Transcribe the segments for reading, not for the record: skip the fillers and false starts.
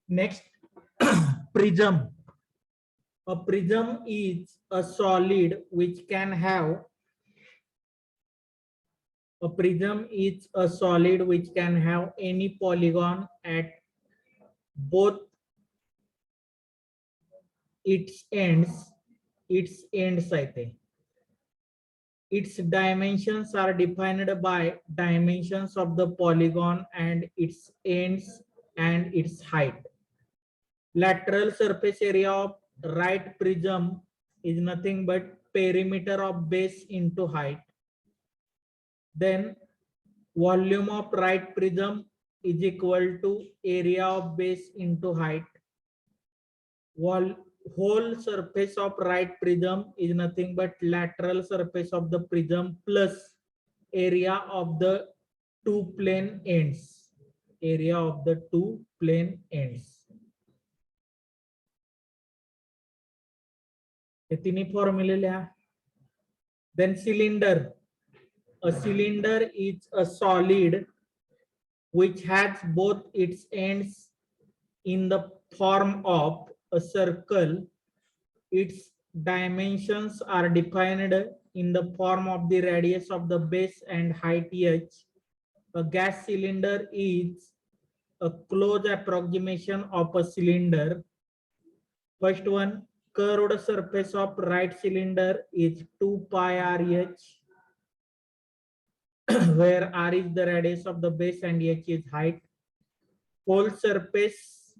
Next, prism. A prism is a solid which can have any polygon at both its ends. I think. Its dimensions are defined by dimensions of the polygon and its ends and its height. Lateral surface area of right prism is nothing but perimeter of base into height. Then volume of right prism is equal to area of base into height. Whole surface of right prism is nothing but lateral surface of the prism plus area of the two plane ends. Area of the two plane ends. हे तिन्ही फॉर्म्युले लिहा. Then cylinder. A cylinder is a solid which has both its ends in the form of a circle. Its dimensions are defined in the form of the radius of the base and height h. A gas cylinder is a close approximation of a cylinder. First one, curved surface of right cylinder is 2 pi rh, where r is the radius of the base and h is height. Whole surface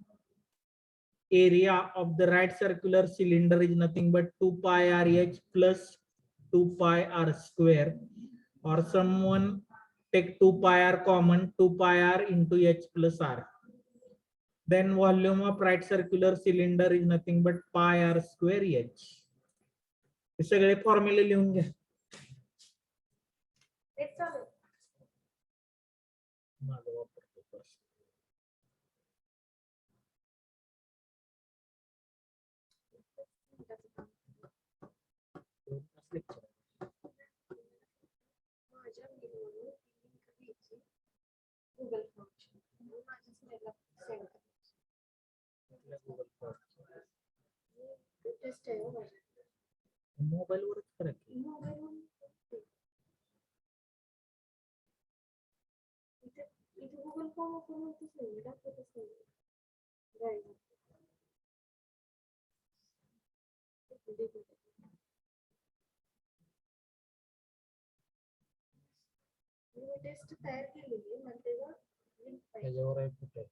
area of the right circular cylinder is nothing but 2 pi rh plus 2 pi r square, or someone take 2 pi r common, 2 pi r into h plus r. Then volume of right circular cylinder is nothing but pi r square h. हे सगळे फॉर्म्युले लिहून घ्या. Mobile वरच करा की. Google form open होतच नाही, दाखवतच नाही. Test तयार केलेली आहे, मग त्याला लिंक पाहिजे. त्याच्यावर आहे कुठे.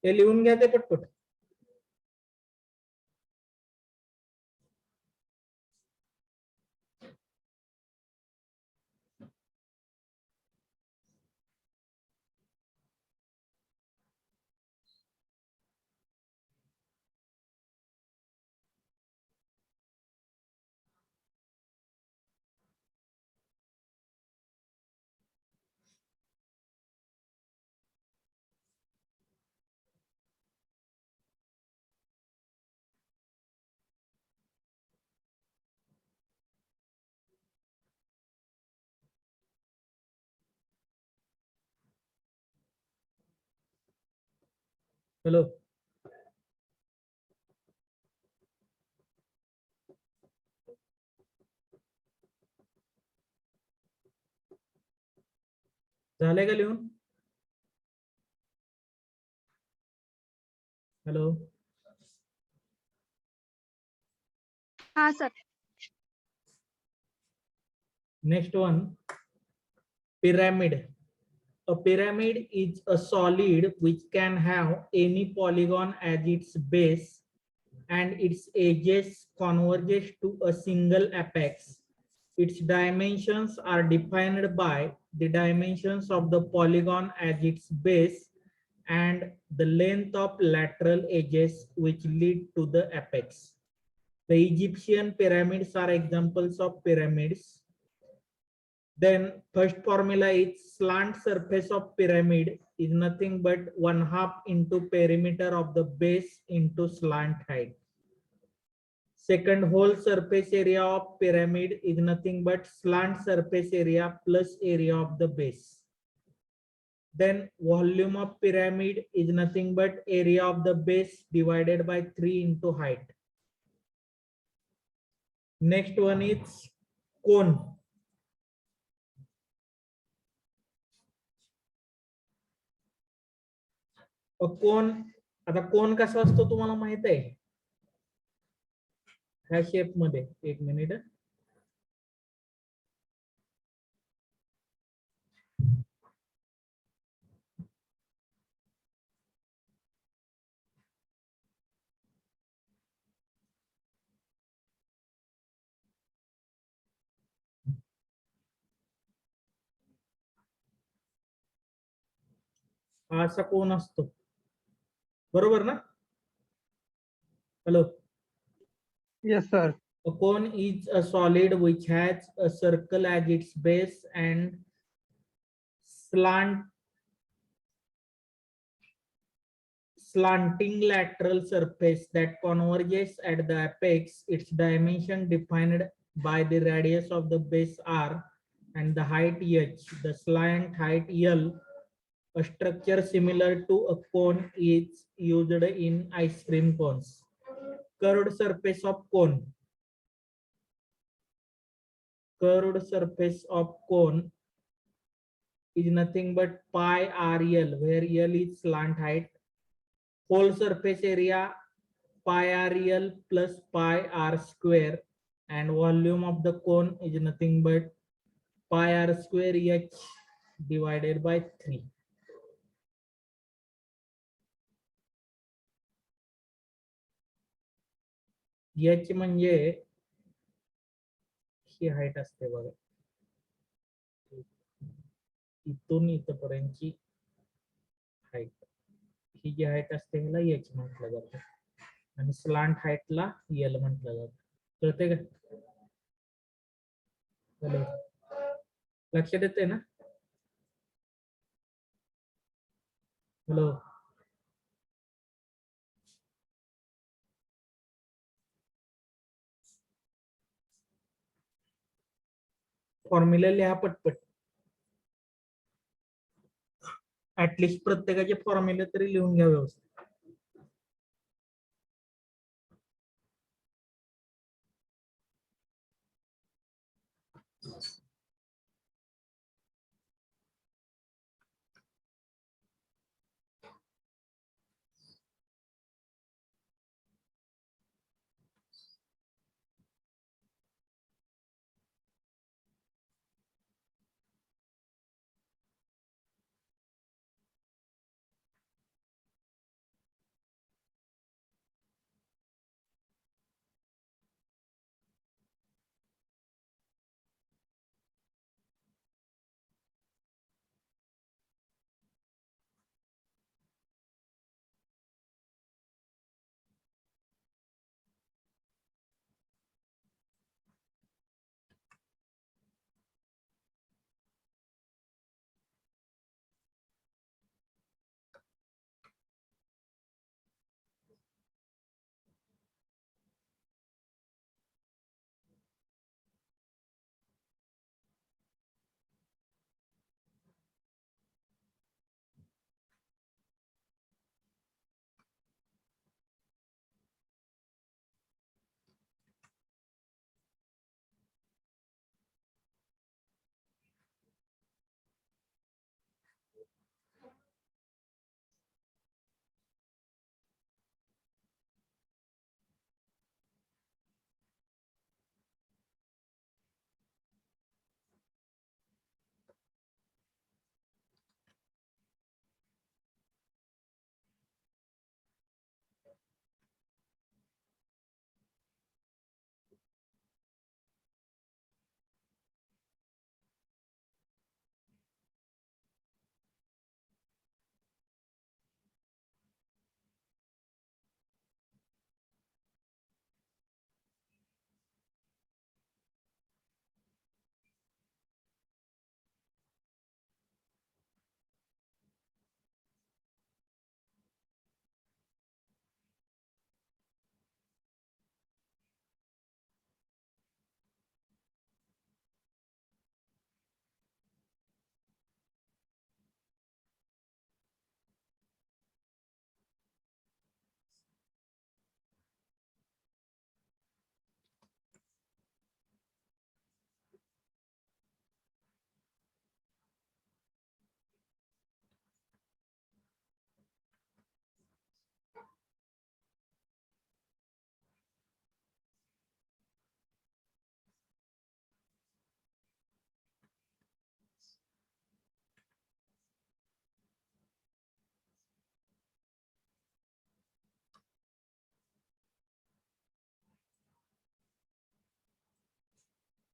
हे लिहून घ्या ते पटपट. हॅलो. झाले का लिहून? हॅलो. हाँ sir. Next one, pyramid. A pyramid is a solid which can have any polygon as its base and its edges converges to a single apex. Its dimensions are defined by the dimensions of the polygon as its base and the length of lateral edges which lead to the apex. The Egyptian pyramids are examples of pyramids. Then first formula is slant surface of pyramid is nothing but 1/2 into perimeter of the base into slant height. Second, whole surface area of pyramid is nothing but slant surface area plus area of the base. Then volume of pyramid is nothing but area of the base divided by 3 into height. Next one is cone. कोन, आता कोन कसा असतो तुम्हाला माहित आहे? ह्या shape मध्ये, एक minute. हा असा कोन असतो, बरोबर ना? Hello. Yes, sir. A cone is a solid which has a circle as its base and slanting lateral surface that converges at the apex. Its dimension defined by the radius of the base r and the height h. The slant height l. A structure similar to a cone is used in ice cream cones. Curved surface of cone. Curved surface of cone is nothing but pi RL, where L is slant height. Whole surface area pi RL plus pi R square, and volume of the cone is nothing but pi R square H divided by 3. H म्हणजे ही height असते बघा, इथून इथपर्यंतची height, ही जी height असते ह्याला H म्हटलं जातं आणि slant हाईटला L म्हटलं जातं. कळते का? हॅलो, लक्षात येते ना? हॅलो. फॉर्म्युला लिहा पटपट. ऍटलिस्ट प्रत्येकाचे फॉर्म्युले तरी लिहून घ्या व्यवस्थित.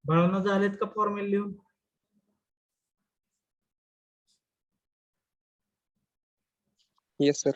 बाळांनो झालेत का फॉर्म्युला लिहून? Yes, sir.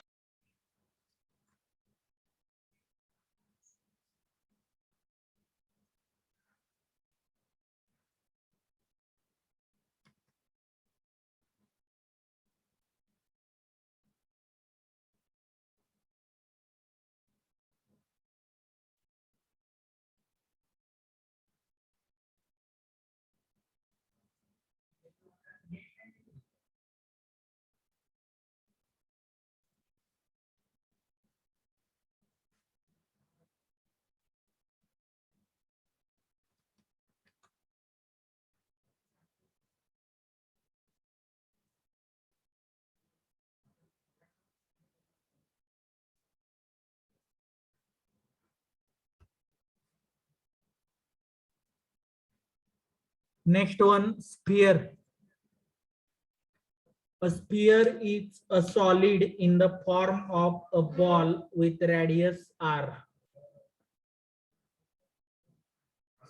Next one, sphere. A sphere is a solid in the form of a ball with radius r.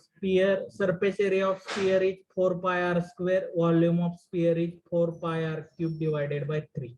Sphere, surface area of sphere is 4 pi r square. Volume of sphere is 4 pi r cube divided by 3.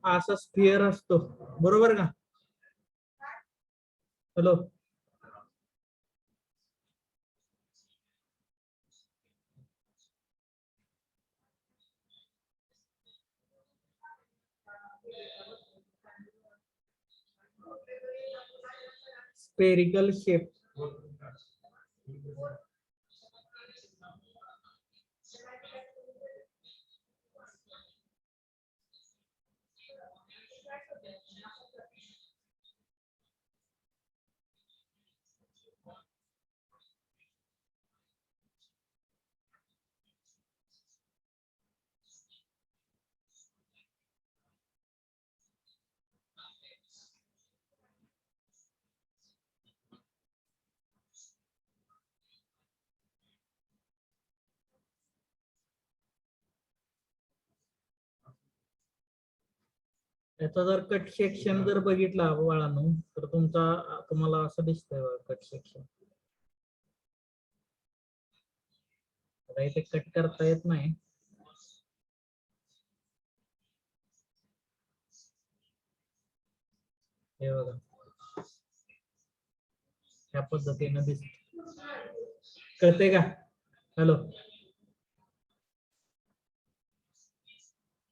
असा sphere असतो, बरोबर का? Hello, spherical shape. याचा जर cut section जर बघितला बाळांनो, तर तुम्हाला असं दिसतंय कट सेक्शन. आता इथे कट करता येत नाही. हे बघा, ह्या पद्धतीनं दिसत. कळतंय का? हॅलो,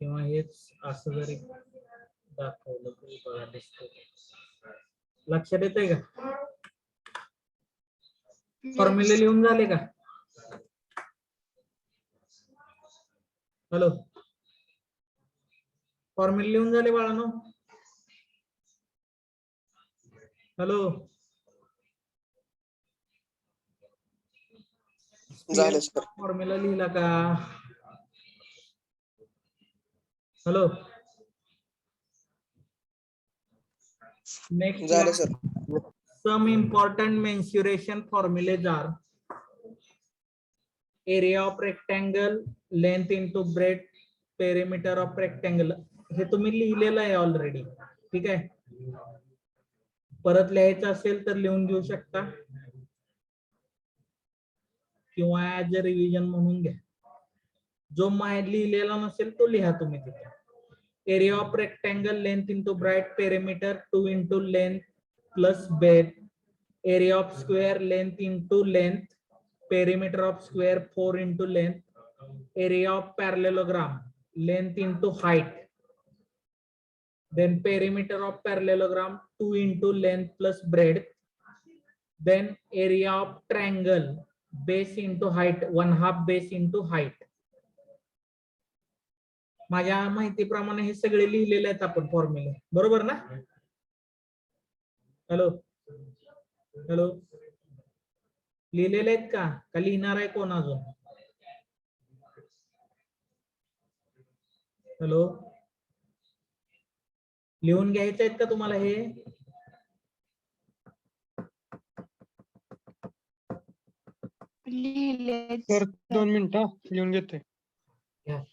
किंवा हेच असं जरी दाखवलं तरी बघा दिसतंय. लक्षात येतंय का? फॉर्म्युले लिहून झाले का? हॅलो, फॉर्म्युले लिहून झाले बाळांनो? हॅलो, झाले सर. फॉर्म्युला लिहिला का? हॅलो, नेक्स्ट, झाले sir. some important mensuration formulas are area of rectangle, length into breadth, perimeter of rectangle. हे तुम्ही लिहिलेलं आहे ऑलरेडी, ठीक आहे. परत लिहायचं असेल तर लिहून घेऊ शकता किंवा ऍज अ रिव्हिजन म्हणून घ्या. जो लिहिलेला नसेल तो लिहा तुम्ही तिथे. Area of rectangle, length into bright, perimeter 2 into length plus bed. Area of square, length into length, perimeter of square 4 into length. Area of parallelogram, length into height, then perimeter of parallelogram 2 into length plus breadth. Then area of triangle, base into height, 1/2 base into height. माझ्या माहितीप्रमाणे हे सगळे लिहिलेले आहेत आपण फॉर्म्युले, बरोबर ना? Hello hello, लिहिलेले आहेत का लिहिणार आहे कोण अजून? हॅलो, लिहून घ्यायचे आहेत का तुम्हाला हे? लिहिले सर 2 मिनिटं लिहून घेते. घ्या.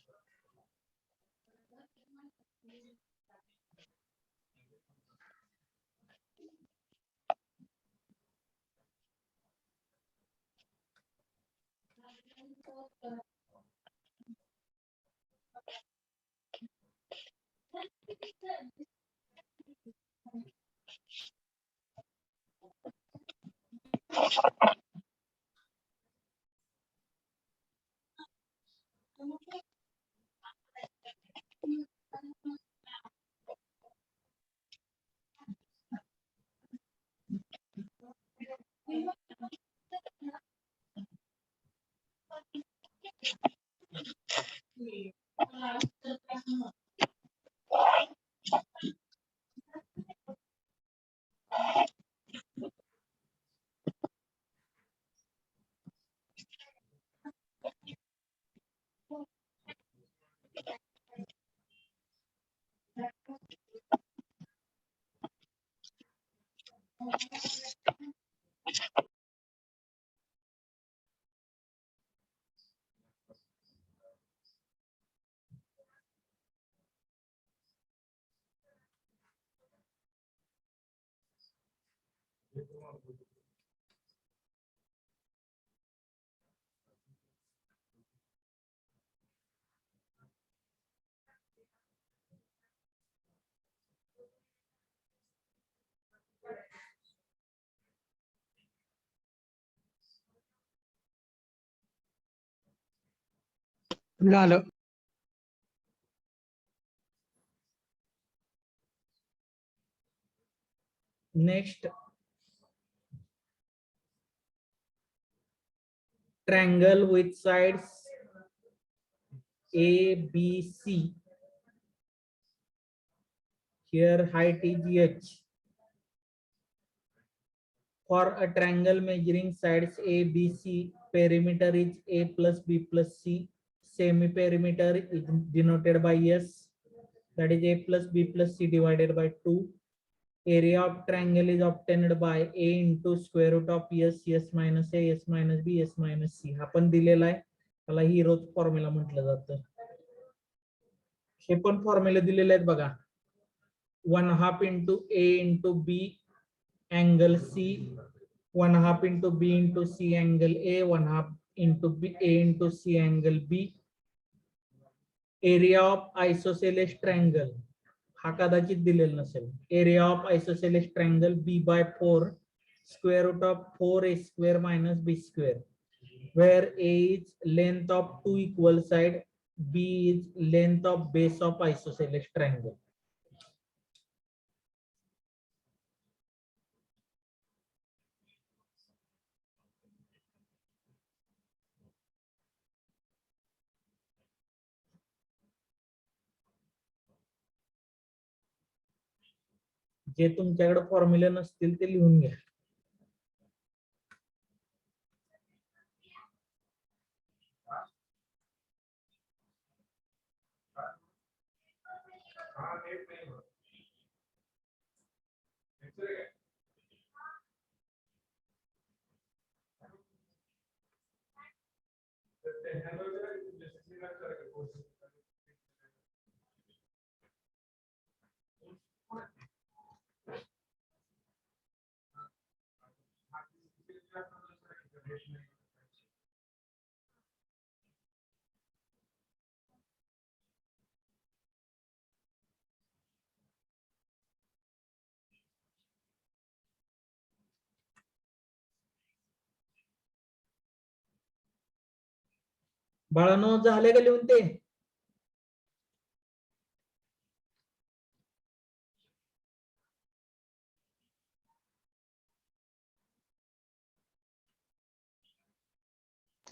झालं. Next, triangle with sides A, B, C. Here height is h. For a triangle measuring sides A, B, C, perimeter is A plus B plus C. Semi-perimeter is denoted by S. That is A plus B plus C divided by 2. Area of triangle is obtained by A into square root of S, S minus A, S minus B, S minus C. हा पण दिलेला आहे, त्याला heroes formula म्हटलं जातं. हे पण फॉर्म्युले दिलेले आहेत बघा. 1/2 into A into B angle C, 1/2 into B into C angle A, 1/2 into B A into C angle B. Area of isosceles triangle हा कदाचित दिलेला नसेल. Area of isosceles triangle B by 4 square root of 4A square minus B square, where A is length of two equal side, B is length of base of isosceles triangle. जे तुमच्याकडे फॉर्म्युले नसतील ते लिहून घ्या. बाळांनो, झाले का लिहून ते?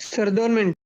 Sir 2 minute.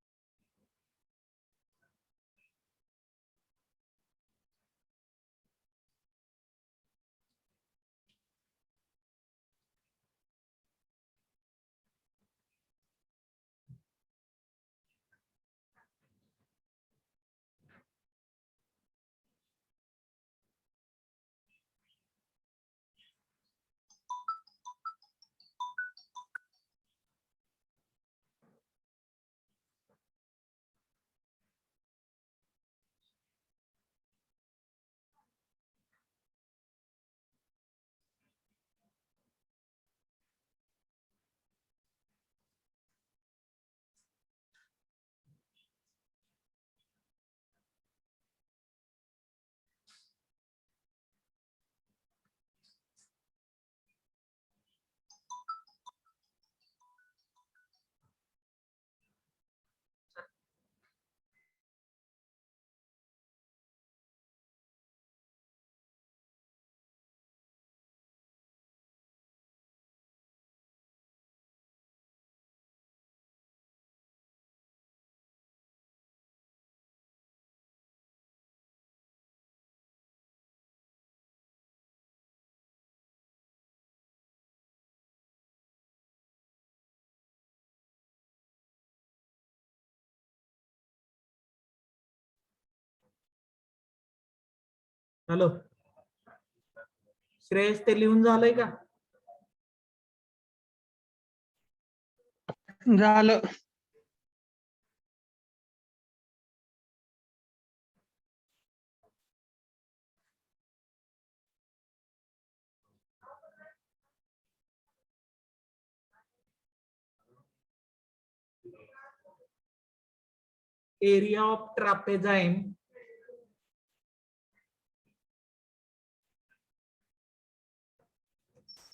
हॅलो श्रेयस ते लिहून झालंय का? झालं. Area of trapezium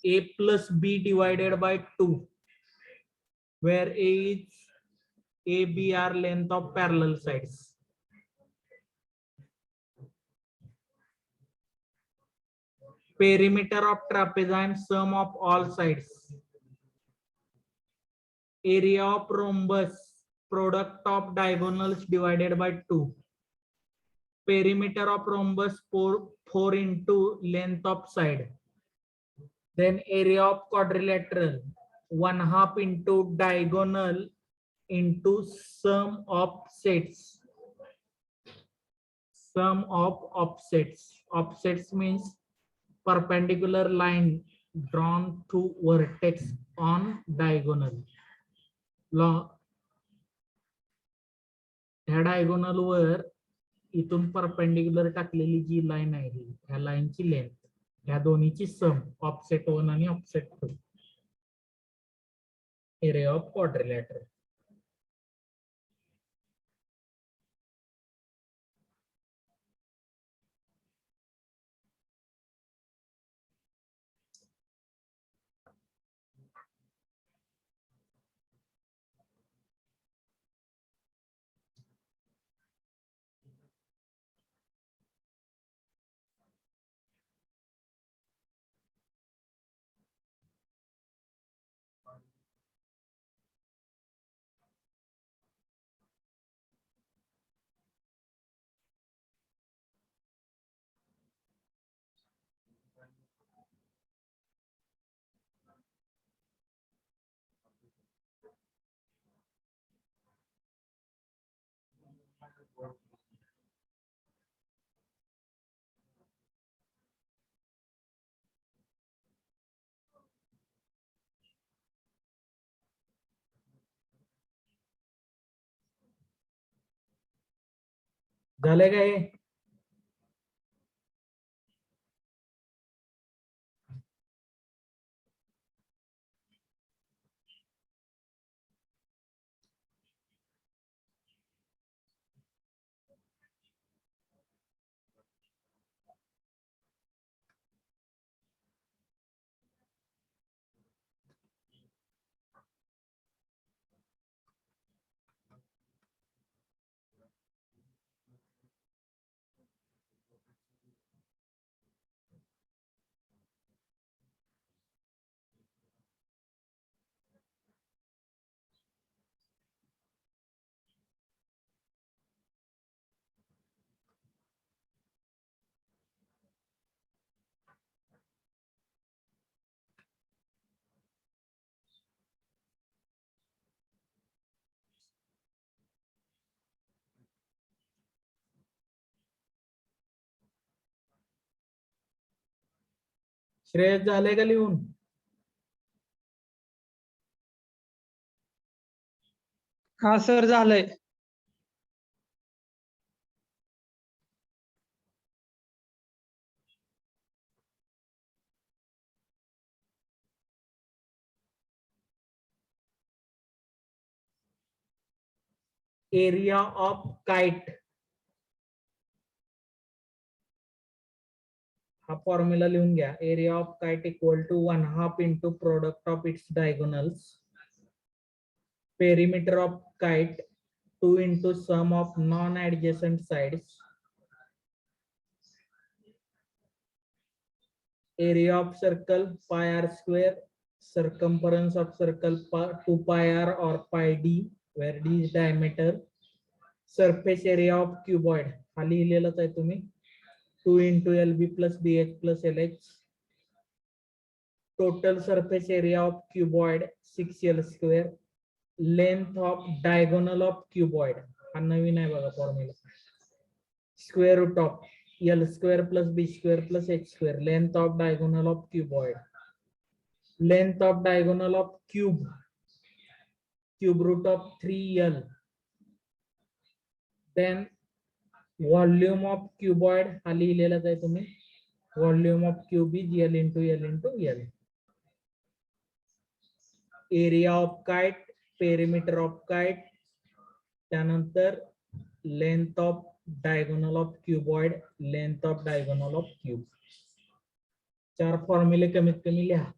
A plus B divided by 2, where A is A, B are length of parallel sides. Perimeter of trapezium, sum of all sides. Area of rhombus, product of diagonals divided by 2. Perimeter of rhombus 4 into length of side. Then area of quadrilateral 1/2 into diagonal into sum of sets. Sum of offsets. Offsets means perpendicular line drawn to vertex on diagonal. ह्या diagonal वर इथून perpendicular टाकलेली जी line आहे ह्या लाईनची length, ह्या दोन्हीची सम offset 1 आणि offset 2. Area of quadrilateral. झाले का हे? श्रेयस झाले का लिहून? हा सर झालंय. एरिया ऑफ काइट, हा फॉर्म्युला लिहून घ्या. Area of kite equal to 1/2 into product of its diagonals. Perimeter of kite 2 into sum of non-adjacent sides. Area of circle pi r square. Circumference of circle 2 pi r or pi d, where d is diameter. Surface area of cuboid, हा लिहिलेलाच आहे तुम्ही. 2 into LB plus BH plus LH. Total surface area of cuboid 6L square. Length of diagonal of cuboid, हा नवीन आहे बघा formula. Square root of L square plus B square plus H square, length of diagonal of cuboid. Length of diagonal of cube root of 3L. Then volume of cuboid हा लिहिलेलाच आहे तुम्ही. Volume of cube is L into L into L. Area of kite, perimeter of kite, त्यानंतर length of diagonal of cuboid, length of diagonal of cube. 4 फॉर्म्युले कमीत कमी लिहा.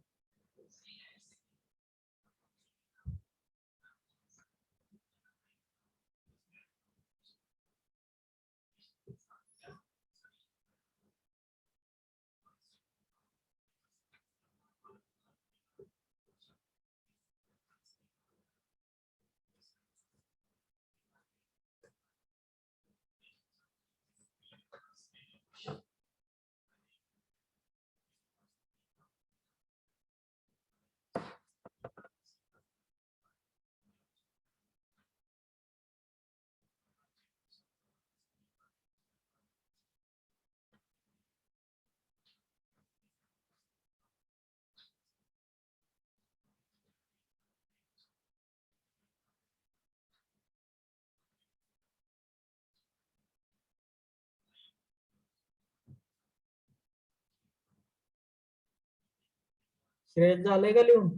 श्रेयस झालंय का लिहून?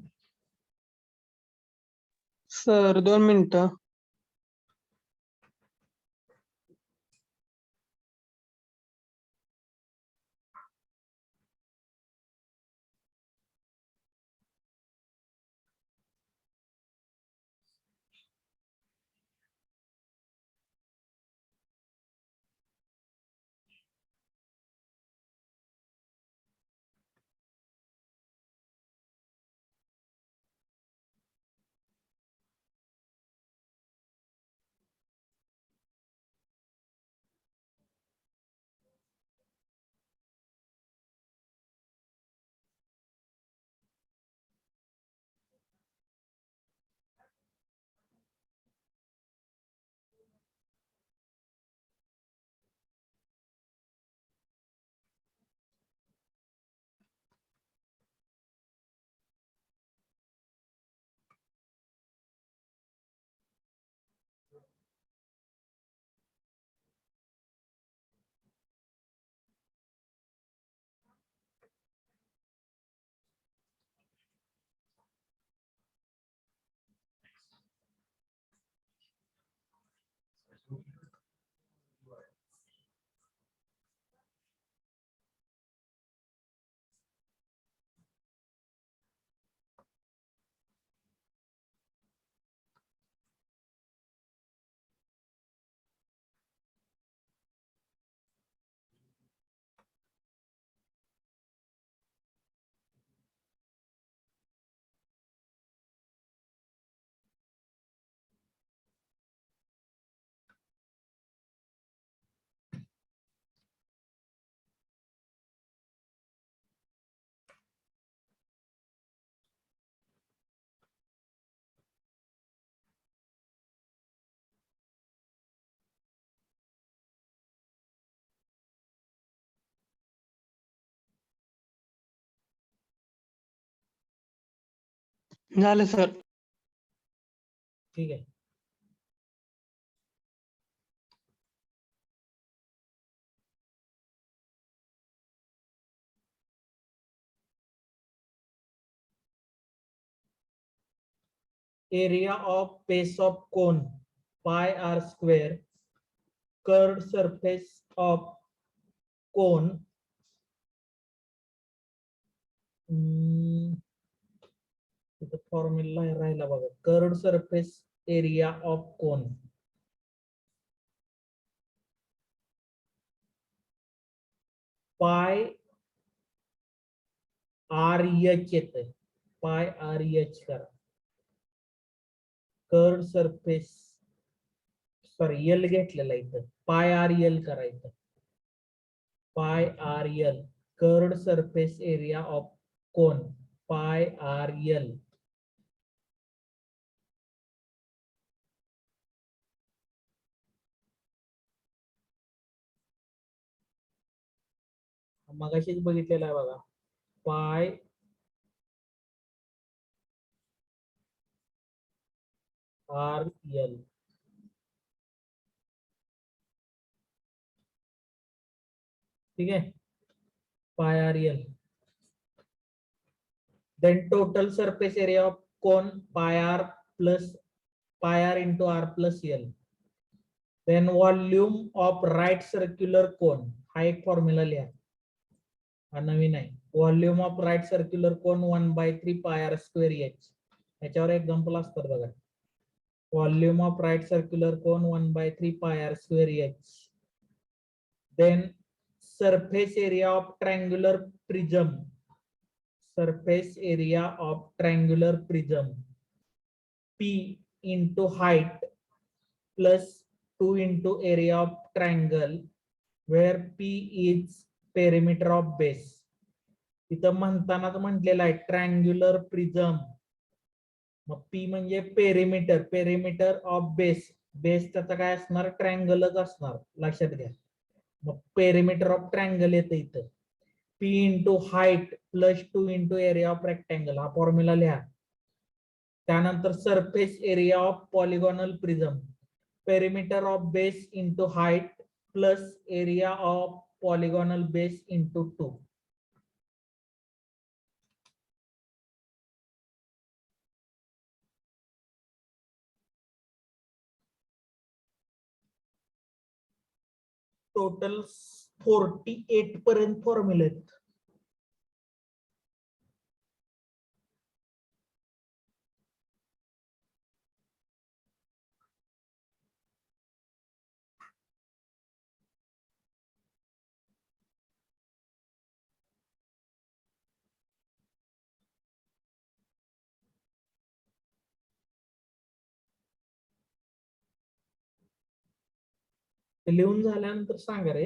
सर 2 मिनिटं. झालं सर. ठीक आहे. Area of base of cone pi r square, curved surface of cone तिथं फॉर्म्युला राहिला बघा. Curved surface area of cone pi R H येत. पाय आर एच करा. कर्व्ड सरफेस सॉरी एल घेतलेला इथं. पाय आर एल करायचं. पाय R L curved surface area of cone pi R L. मगाशीच बघितलेला आहे बघा. पाय आर एल. ठीक आहे, पाय R L. then total surface area of cone pi r plus pi r into r plus l. then volume of right circular cone, हा एक formula लिहा, हा नवीन आहे. Volume of right circular cone 1/3 pi r square h. याच्यावर example असतात बघा. Volume of right circular cone 1/3 pi r square h. then surface area of triangular prism, surface area of triangular prism, P into height plus 2 into area of triangle, where P is perimeter of base. इथं म्हणतानाच म्हटलेलं आहे triangular prism. मग P म्हणजे perimeter, perimeter of base. Base त्याचा काय असणार, ट्रायंगलच असणार, लक्षात घ्या. मग पेरिमीटर ऑफ ट्रायंगल येतं इथं. P into height plus 2 into area of rectangle, हा फॉर्म्युला लिहा. त्यानंतर surface area of polygonal prism, perimeter of base into height plus area of polygonal base into 2. Total 48 पर्यंत फॉर्म्युले आहेत. लिहून झाल्यानंतर सांगा रे.